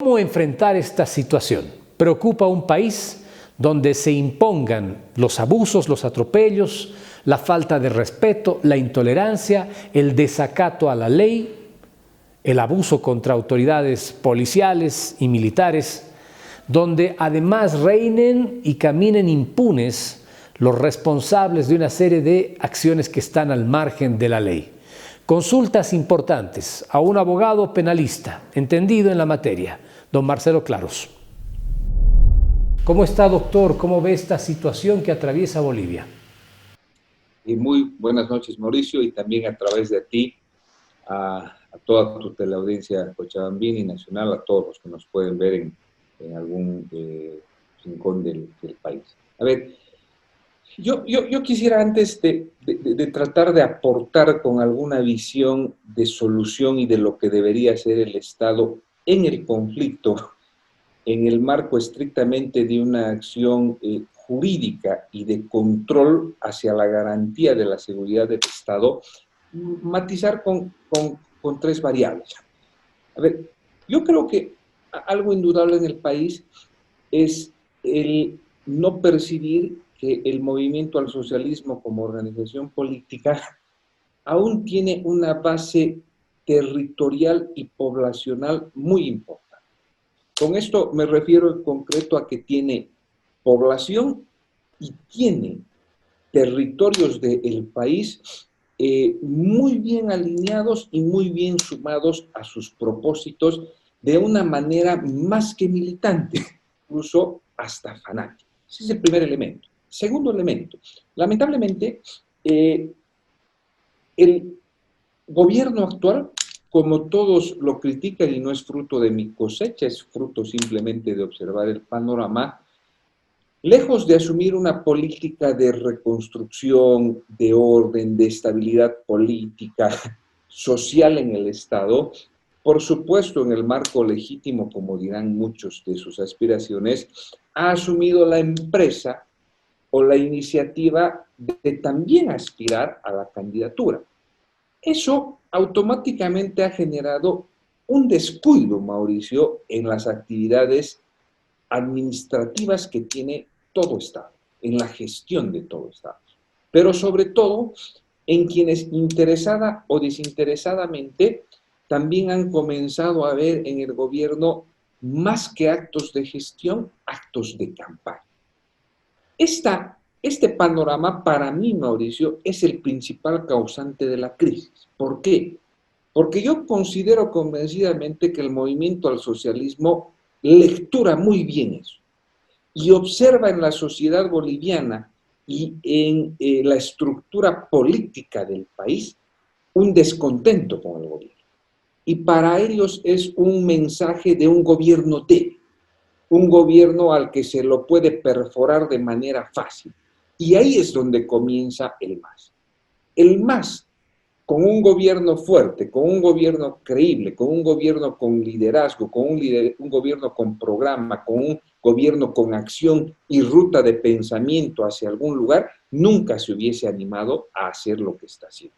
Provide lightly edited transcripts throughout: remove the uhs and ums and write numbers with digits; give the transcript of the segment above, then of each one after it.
¿Cómo enfrentar esta situación? Preocupa a un país donde se impongan los abusos, los atropellos, la falta de respeto, la intolerancia, el desacato a la ley, el abuso contra autoridades policiales y militares, donde además reinen y caminen impunes los responsables de una serie de acciones que están al margen de la ley. Consultas importantes a un abogado penalista, entendido en la materia, don Marcelo Claros. ¿Cómo está, doctor? ¿Cómo ve esta situación que atraviesa Bolivia? Y muy buenas noches, Mauricio, y también a través de ti, a toda tu teleaudiencia cochabambina y nacional, a todos los que nos pueden ver en algún rincón del país. A ver, yo quisiera antes de tratar de aportar con alguna visión de solución y de lo que debería ser el Estado en el conflicto, en el marco estrictamente de una acción jurídica y de control hacia la garantía de la seguridad del Estado, matizar con tres variables. A ver, yo creo que algo indudable en el país es el no percibir que el movimiento al socialismo como organización política aún tiene una base territorial y poblacional muy importante. Con esto me refiero en concreto a que tiene población y tiene territorios del país muy bien alineados y muy bien sumados a sus propósitos de una manera más que militante, incluso hasta fanática. Ese es el primer elemento. Segundo elemento, lamentablemente, el gobierno actual, como todos lo critican y no es fruto de mi cosecha, es fruto simplemente de observar el panorama, lejos de asumir una política de reconstrucción, de orden, de estabilidad política, social en el Estado, por supuesto en el marco legítimo, como dirán muchos de sus aspiraciones, ha asumido la empresa o la iniciativa de también aspirar a la candidatura. Eso automáticamente ha generado un descuido, Mauricio, en las actividades administrativas que tiene todo Estado, en la gestión de todo Estado, pero sobre todo en quienes interesada o desinteresadamente también han comenzado a ver en el gobierno más que actos de gestión, actos de campaña. Este panorama para mí, Mauricio, es el principal causante de la crisis. ¿Por qué? Porque yo considero convencidamente que el movimiento al socialismo lectura muy bien eso y observa en la sociedad boliviana y en la estructura política del país un descontento con el gobierno. Y para ellos es un mensaje de un gobierno débil, un gobierno al que se lo puede perforar de manera fácil. Y ahí es donde comienza el MAS. El MAS, con un gobierno fuerte, con un gobierno creíble, con un gobierno con liderazgo, con un gobierno con programa, con un gobierno con acción y ruta de pensamiento hacia algún lugar, nunca se hubiese animado a hacer lo que está haciendo.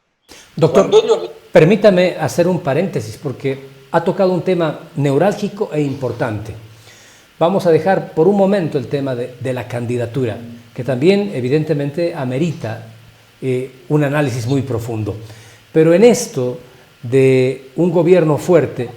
Doctor, permítame hacer un paréntesis porque ha tocado un tema neurálgico e importante. Vamos a dejar por un momento el tema de la candidatura, que también evidentemente amerita un análisis muy profundo. Pero en esto de un gobierno fuerte,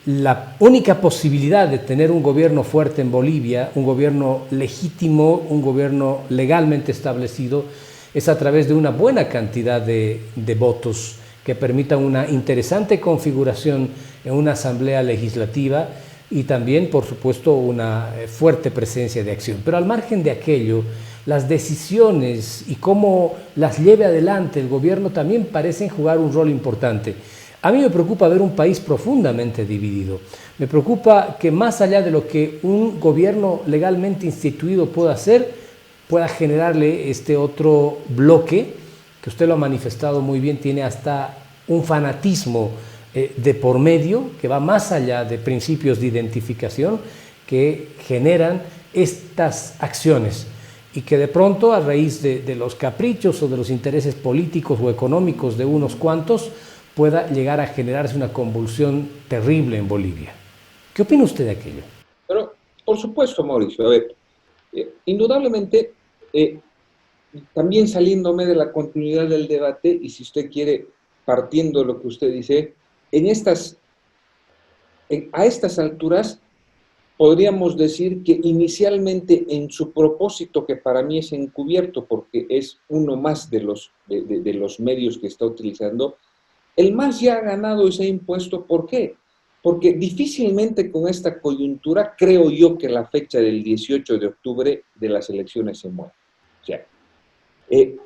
la única posibilidad de tener un gobierno fuerte en Bolivia, un gobierno legítimo, un gobierno legalmente establecido, es a través de una buena cantidad de votos que permitan una interesante configuración en una asamblea legislativa y también, por supuesto, una fuerte presencia de acción. Pero al margen de aquello, las decisiones y cómo las lleve adelante el gobierno también parecen jugar un rol importante. A mí me preocupa ver un país profundamente dividido. Me preocupa que más allá de lo que un gobierno legalmente instituido pueda hacer, pueda generarle este otro bloque, que usted lo ha manifestado muy bien, tiene hasta un fanatismo de por medio, que va más allá de principios de identificación, que generan estas acciones y que de pronto a raíz de los caprichos o de los intereses políticos o económicos de unos cuantos pueda llegar a generarse una convulsión terrible en Bolivia. ¿Qué opina usted de aquello? Pero, por supuesto, Mauricio, a ver, indudablemente, eh, también saliéndome de la continuidad del debate, y si usted quiere, partiendo de lo que usted dice, en a estas alturas, podríamos decir que inicialmente en su propósito, que para mí es encubierto, porque es uno más de los medios que está utilizando, el MAS ya ha ganado y se ha impuesto. ¿Por qué? Porque difícilmente con esta coyuntura creo yo que la fecha del 18 de octubre de las elecciones se mueve. O sea,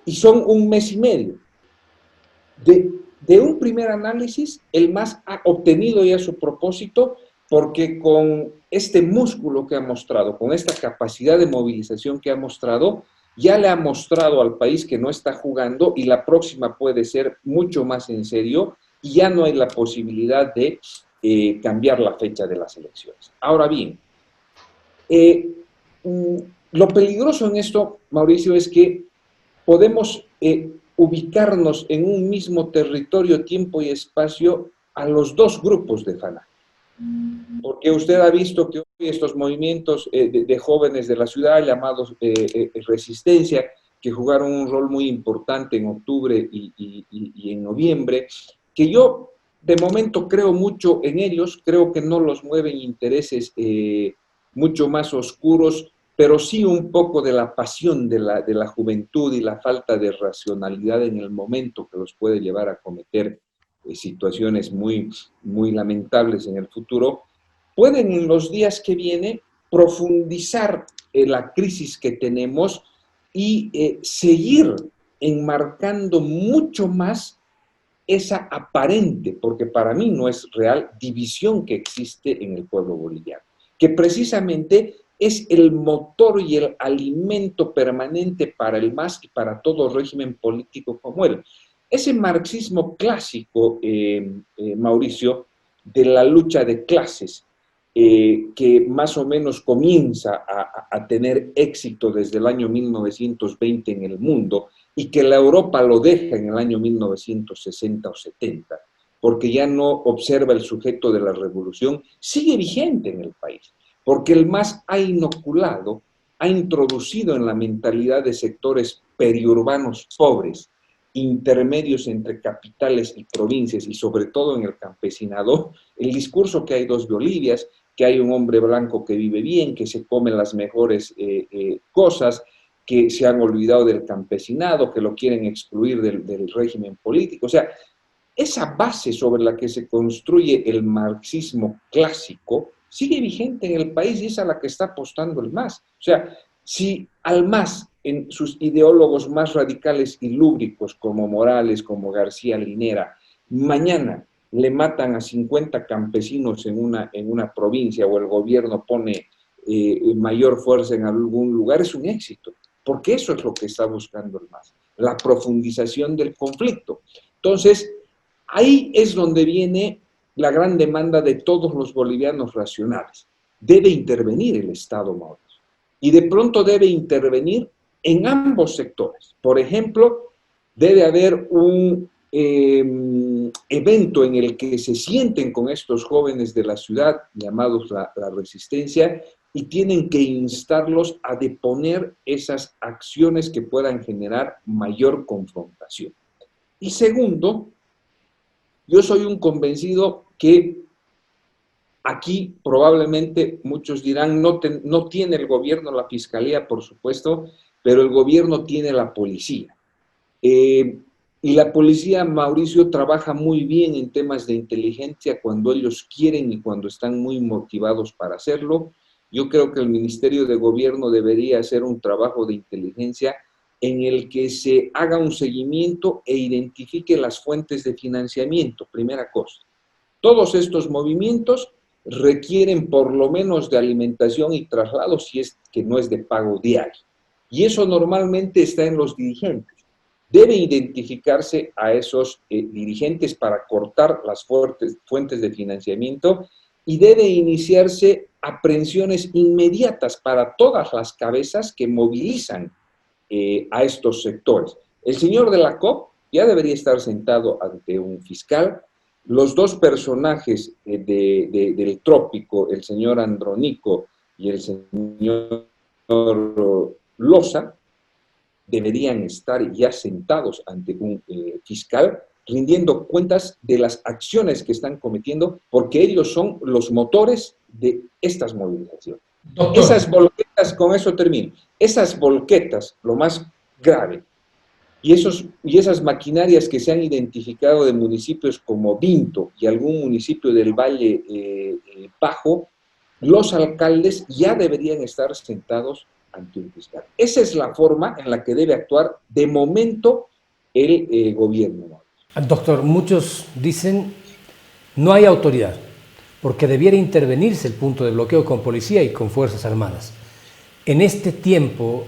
y son un mes y medio. De un primer análisis, el MAS ha obtenido ya su propósito, porque con este músculo que ha mostrado, con esta capacidad de movilización que ha mostrado, ya le ha mostrado al país que no está jugando, y la próxima puede ser mucho más en serio, y ya no hay la posibilidad de cambiar la fecha de las elecciones. Ahora bien, eh, lo peligroso en esto, Mauricio, es que podemos ubicarnos en un mismo territorio, tiempo y espacio a los dos grupos de fanáticos. Porque usted ha visto que hoy estos movimientos de jóvenes de la ciudad, llamados Resistencia, que jugaron un rol muy importante en octubre y en noviembre, que yo de momento creo mucho en ellos, creo que no los mueven intereses mucho más oscuros, pero sí un poco de la pasión de la juventud y la falta de racionalidad en el momento, que los puede llevar a cometer situaciones muy lamentables en el futuro. Pueden en los días que vienen profundizar la crisis que tenemos y seguir enmarcando mucho más esa aparente, porque para mí no es real, división que existe en el pueblo boliviano, que precisamente es el motor y el alimento permanente para el MAS y para todo régimen político como él. Ese marxismo clásico, Mauricio, de la lucha de clases, que más o menos comienza a tener éxito desde el año 1920 en el mundo, y que la Europa lo deja en el año 1960 o 70, porque ya no observa el sujeto de la revolución, sigue vigente en el país, porque el MAS ha inoculado, ha introducido en la mentalidad de sectores periurbanos pobres, intermedios entre capitales y provincias, y sobre todo en el campesinado, el discurso que hay dos Bolivias, que hay un hombre blanco que vive bien, que se come las mejores cosas, que se han olvidado del campesinado, que lo quieren excluir del régimen político. O sea, esa base sobre la que se construye el marxismo clásico sigue vigente en el país, y es a la que está apostando el MAS. O sea, si al MAS, en sus ideólogos más radicales y lúbricos, como Morales, como García Linera, mañana le matan a 50 campesinos en una provincia, o el gobierno pone mayor fuerza en algún lugar, es un éxito, porque eso es lo que está buscando el MAS, la profundización del conflicto. Entonces, ahí es donde viene la gran demanda de todos los bolivianos racionales. Debe intervenir el Estado, Mauricio, y de pronto debe intervenir en ambos sectores. Por ejemplo, debe haber un evento en el que se sienten con estos jóvenes de la ciudad, llamados la Resistencia, y tienen que instarlos a deponer esas acciones que puedan generar mayor confrontación. Y segundo, yo soy un convencido que aquí probablemente muchos dirán, no tiene el gobierno la fiscalía, por supuesto, pero el gobierno tiene la policía. Y la policía, Mauricio, trabaja muy bien en temas de inteligencia cuando ellos quieren y cuando están muy motivados para hacerlo. Yo creo que el Ministerio de Gobierno debería hacer un trabajo de inteligencia en el que se haga un seguimiento e identifique las fuentes de financiamiento, primera cosa. Todos estos movimientos requieren por lo menos de alimentación y traslado, si es que no es de pago diario. Y eso normalmente está en los dirigentes. Debe identificarse a esos dirigentes para cortar las fuentes de financiamiento, y debe iniciarse aprehensiones inmediatas para todas las cabezas que movilizan a estos sectores. El señor de la COP ya debería estar sentado ante un fiscal, los dos personajes del trópico, el señor Andrónico y el señor Loza, deberían estar ya sentados ante un fiscal rindiendo cuentas de las acciones que están cometiendo, porque ellos son los motores de estas movilizaciones. Doctor. Esas volquetas, con eso termino, esas volquetas, lo más grave, y esas maquinarias que se han identificado de municipios como Vinto y algún municipio del Valle Bajo, los alcaldes ya deberían estar sentados ante un fiscal. Esa es la forma en la que debe actuar de momento el gobierno. Doctor, muchos dicen no hay autoridad, porque debiera intervenirse el punto de bloqueo con policía y con Fuerzas Armadas. En este tiempo,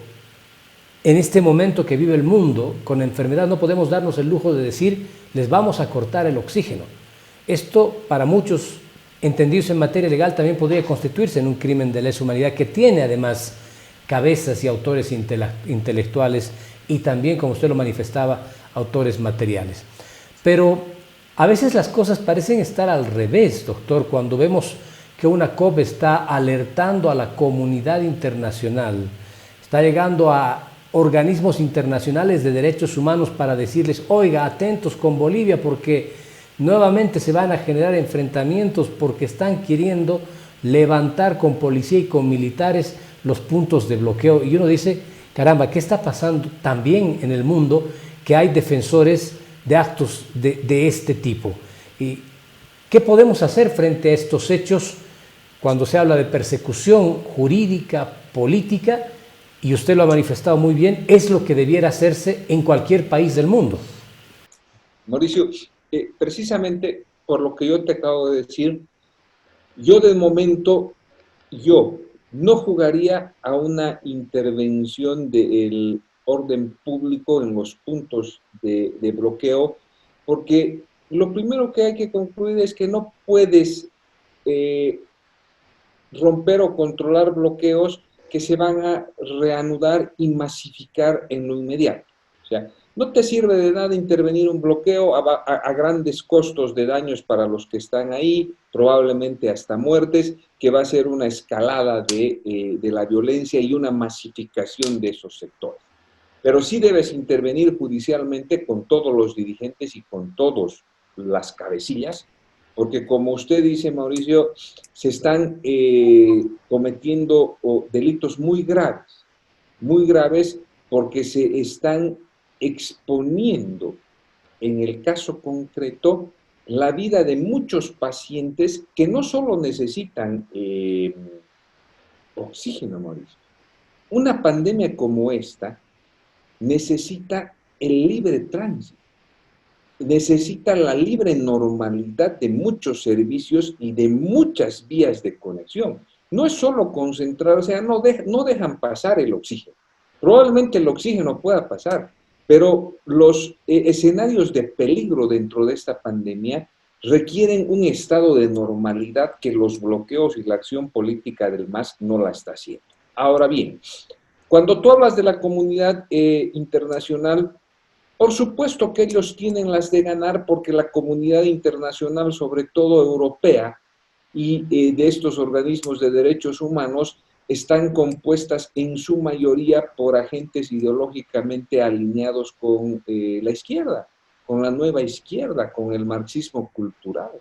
en este momento que vive el mundo con enfermedad, no podemos darnos el lujo de decir les vamos a cortar el oxígeno. Esto, para muchos entendidos en materia legal, también podría constituirse en un crimen de lesa humanidad que tiene además cabezas y autores intelectuales y también, como usted lo manifestaba, autores materiales. Pero a veces las cosas parecen estar al revés, doctor, cuando vemos que una COP está alertando a la comunidad internacional, está llegando a organismos internacionales de derechos humanos para decirles, oiga, atentos con Bolivia porque nuevamente se van a generar enfrentamientos porque están queriendo levantar con policía y con militares los puntos de bloqueo. Y uno dice, caramba, ¿qué está pasando también en el mundo que hay defensores de actos de este tipo? ¿Y qué podemos hacer frente a estos hechos cuando se habla de persecución jurídica, política? Y usted lo ha manifestado muy bien, es lo que debiera hacerse en cualquier país del mundo. Mauricio, precisamente por lo que yo te acabo de decir, yo de momento, no jugaría a una intervención del orden público en los puntos de bloqueo, porque lo primero que hay que concluir es que no puedes romper o controlar bloqueos que se van a reanudar y masificar en lo inmediato. O sea, no te sirve de nada intervenir un bloqueo a grandes costos de daños para los que están ahí, probablemente hasta muertes, que va a ser una escalada de la violencia y una masificación de esos sectores. Pero sí debes intervenir judicialmente con todos los dirigentes y con todas las cabecillas, porque como usted dice, Mauricio, se están cometiendo delitos muy graves, porque se están exponiendo, en el caso concreto, la vida de muchos pacientes que no solo necesitan oxígeno, Mauricio. Una pandemia como esta necesita el libre tránsito, necesita la libre normalidad de muchos servicios y de muchas vías de conexión. No es solo concentrar, o sea, no dejan pasar el oxígeno. Probablemente el oxígeno pueda pasar, pero los escenarios de peligro dentro de esta pandemia requieren un estado de normalidad que los bloqueos y la acción política del MAS no la está haciendo. Ahora bien, cuando tú hablas de la comunidad internacional, por supuesto que ellos tienen las de ganar porque la comunidad internacional, sobre todo europea, y de estos organismos de derechos humanos, están compuestas en su mayoría por agentes ideológicamente alineados con la izquierda, con la nueva izquierda, con el marxismo cultural,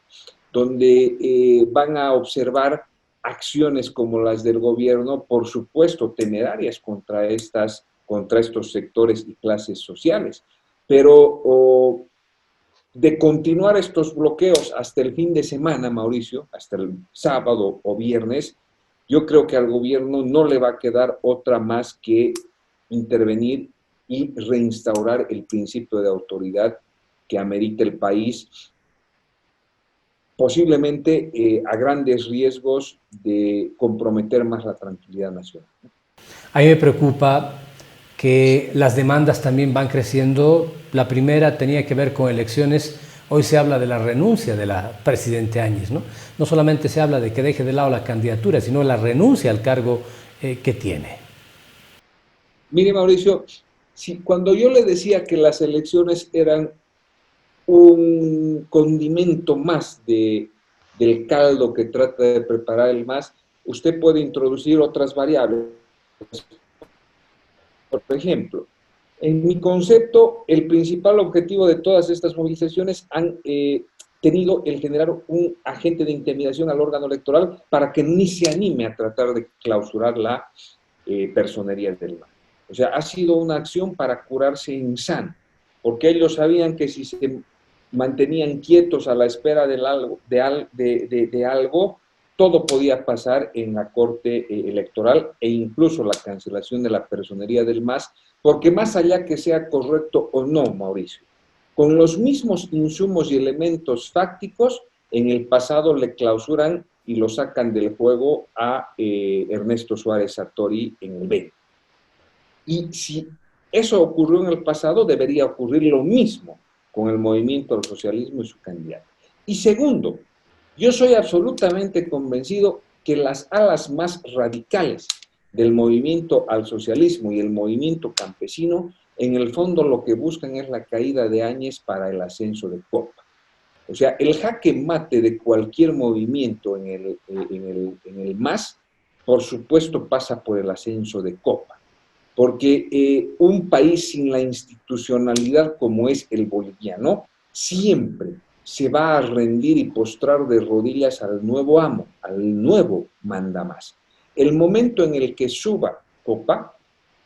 donde van a observar acciones como las del gobierno, por supuesto temerarias contra estos sectores y clases sociales. Pero de continuar estos bloqueos hasta el fin de semana, Mauricio, hasta el sábado o viernes, yo creo que al gobierno no le va a quedar otra más que intervenir y reinstaurar el principio de autoridad que amerita el país, posiblemente a grandes riesgos de comprometer más la tranquilidad nacional. A mí me preocupa que las demandas también van creciendo. La primera tenía que ver con elecciones. Hoy se habla de la renuncia de la presidente Áñez, ¿no? No solamente se habla de que deje de lado la candidatura, sino la renuncia al cargo que tiene. Mire, Mauricio, cuando yo le decía que las elecciones eran un condimento más del caldo que trata de preparar el MAS, usted puede introducir otras variables. Por ejemplo, en mi concepto, el principal objetivo de todas estas movilizaciones han tenido el generar un agente de intimidación al órgano electoral para que ni se anime a tratar de clausurar la personería del MAS. O sea, ha sido una acción para curarse en sano, porque ellos sabían que si se mantenían quietos a la espera de algo, todo podía pasar en la Corte Electoral e incluso la cancelación de la personería del MAS, porque más allá que sea correcto o no, Mauricio, con los mismos insumos y elementos fácticos, en el pasado le clausuran y lo sacan del juego a Ernesto Suárez Sartori en el 20. Y si eso ocurrió en el pasado, debería ocurrir lo mismo con el movimiento al socialismo y su candidato. Y segundo, yo soy absolutamente convencido que las alas más radicales del movimiento al socialismo y el movimiento campesino, en el fondo lo que buscan es la caída de Áñez para el ascenso de Copa. O sea, el jaque mate de cualquier movimiento en el MAS, por supuesto, pasa por el ascenso de Copa. Porque un país sin la institucionalidad como es el boliviano, siempre se va a rendir y postrar de rodillas al nuevo amo, al nuevo mandamás. El momento en el que suba Copa,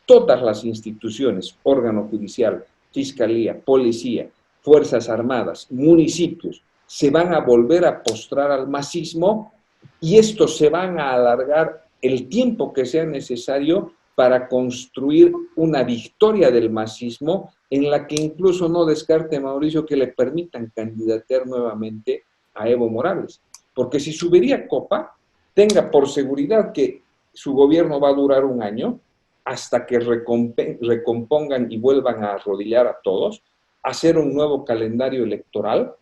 todas las instituciones, órgano judicial, fiscalía, policía, fuerzas armadas, municipios, se van a volver a postrar al masismo y estos se van a alargar el tiempo que sea necesario para construir una victoria del masismo en la que incluso no descarte, Mauricio, que le permitan candidatear nuevamente a Evo Morales. Porque si subiría Copa, tenga por seguridad que su gobierno va a durar un año hasta que recompongan y vuelvan a arrodillar a todos, hacer un nuevo calendario electoral,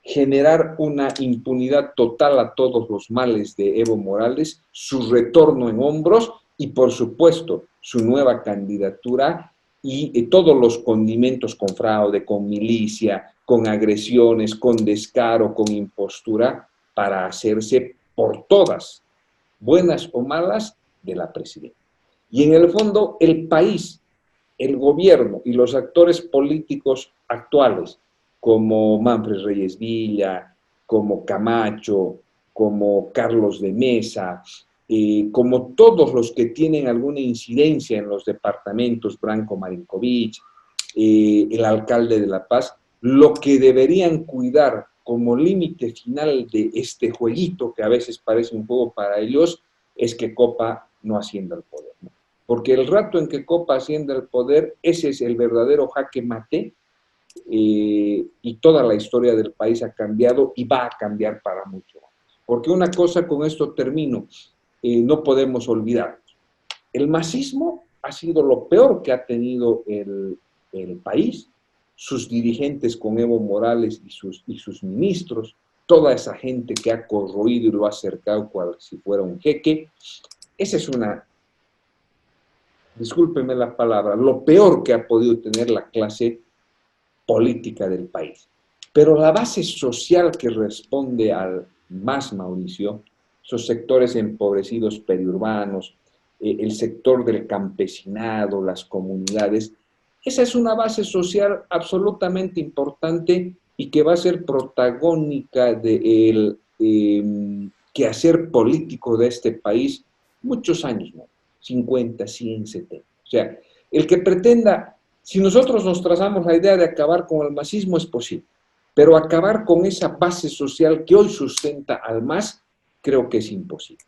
generar una impunidad total a todos los males de Evo Morales, su retorno en hombros y, por supuesto, su nueva candidatura y todos los condimentos con fraude, con milicia, con agresiones, con descaro, con impostura, para hacerse por todas, buenas o malas, de la presidenta. Y en el fondo, el país, el gobierno y los actores políticos actuales, como Manfred Reyes Villa, como Camacho, como Carlos de Mesa, como todos los que tienen alguna incidencia en los departamentos, Branko Marinkovic, el alcalde de La Paz, lo que deberían cuidar como límite final de este jueguito, que a veces parece un juego para ellos, es que Copa no ascienda al poder, ¿no? Porque el rato en que Copa ascienda al poder, ese es el verdadero jaque mate, y toda la historia del país ha cambiado y va a cambiar para mucho. Porque una cosa, con esto termino, no podemos olvidar. El masismo ha sido lo peor que ha tenido el país, sus dirigentes con Evo Morales y sus ministros, toda esa gente que ha corroído y lo ha acercado cual si fuera un jeque. Esa es una, discúlpeme la palabra, lo peor que ha podido tener la clase política del país. Pero la base social que responde al MAS, Mauricio, esos sectores empobrecidos periurbanos, el sector del campesinado, las comunidades, esa es una base social absolutamente importante y que va a ser protagónica del quehacer político de este país muchos años, ¿no? 50, 100, 70. O sea, el que pretenda, si nosotros nos trazamos la idea de acabar con el masismo, es posible, pero acabar con esa base social que hoy sustenta al MAS, creo que es imposible.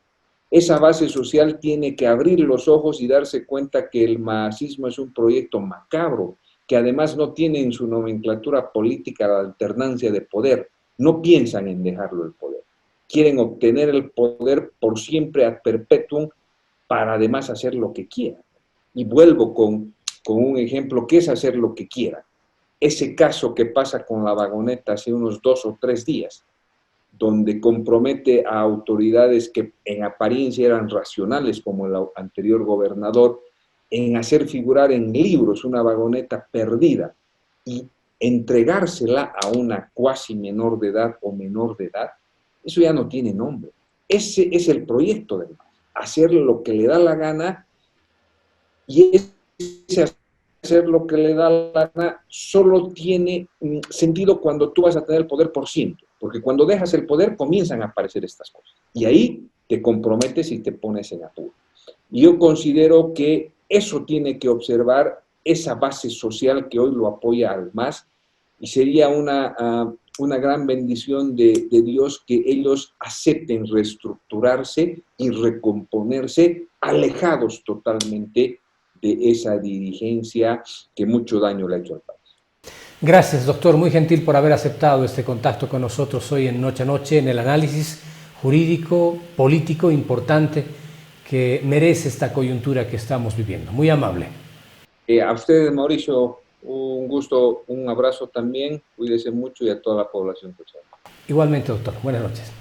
Esa base social tiene que abrir los ojos y darse cuenta que el masismo es un proyecto macabro, que además no tiene en su nomenclatura política la alternancia de poder. No piensan en dejarlo el poder. Quieren obtener el poder por siempre ad perpetuum para además hacer lo que quieran. Y vuelvo con un ejemplo que es hacer lo que quieran. Ese caso que pasa con la vagoneta hace unos 2 o 3 días, donde compromete a autoridades que en apariencia eran racionales, como el anterior gobernador, en hacer figurar en libros una vagoneta perdida y entregársela a una cuasi menor de edad o menor de edad, eso ya no tiene nombre. Ese es el proyecto del MAS, hacer lo que le da la gana, y ese hacer lo que le da la gana solo tiene sentido cuando tú vas a tener el poder por ciento, porque cuando dejas el poder comienzan a aparecer estas cosas, y ahí te comprometes y te pones en apuro. Y yo considero que eso tiene que observar esa base social que hoy lo apoya al MAS, y sería una gran bendición de Dios que ellos acepten reestructurarse y recomponerse, alejados totalmente de esa dirigencia que mucho daño le ha hecho al país. Gracias, doctor, muy gentil por haber aceptado este contacto con nosotros hoy en Noche a Noche, en el análisis jurídico, político importante que merece esta coyuntura que estamos viviendo. Muy amable. A ustedes, Mauricio, un gusto, un abrazo también, cuídese mucho, y a toda la población cochabamba. Igualmente, doctor. Buenas noches.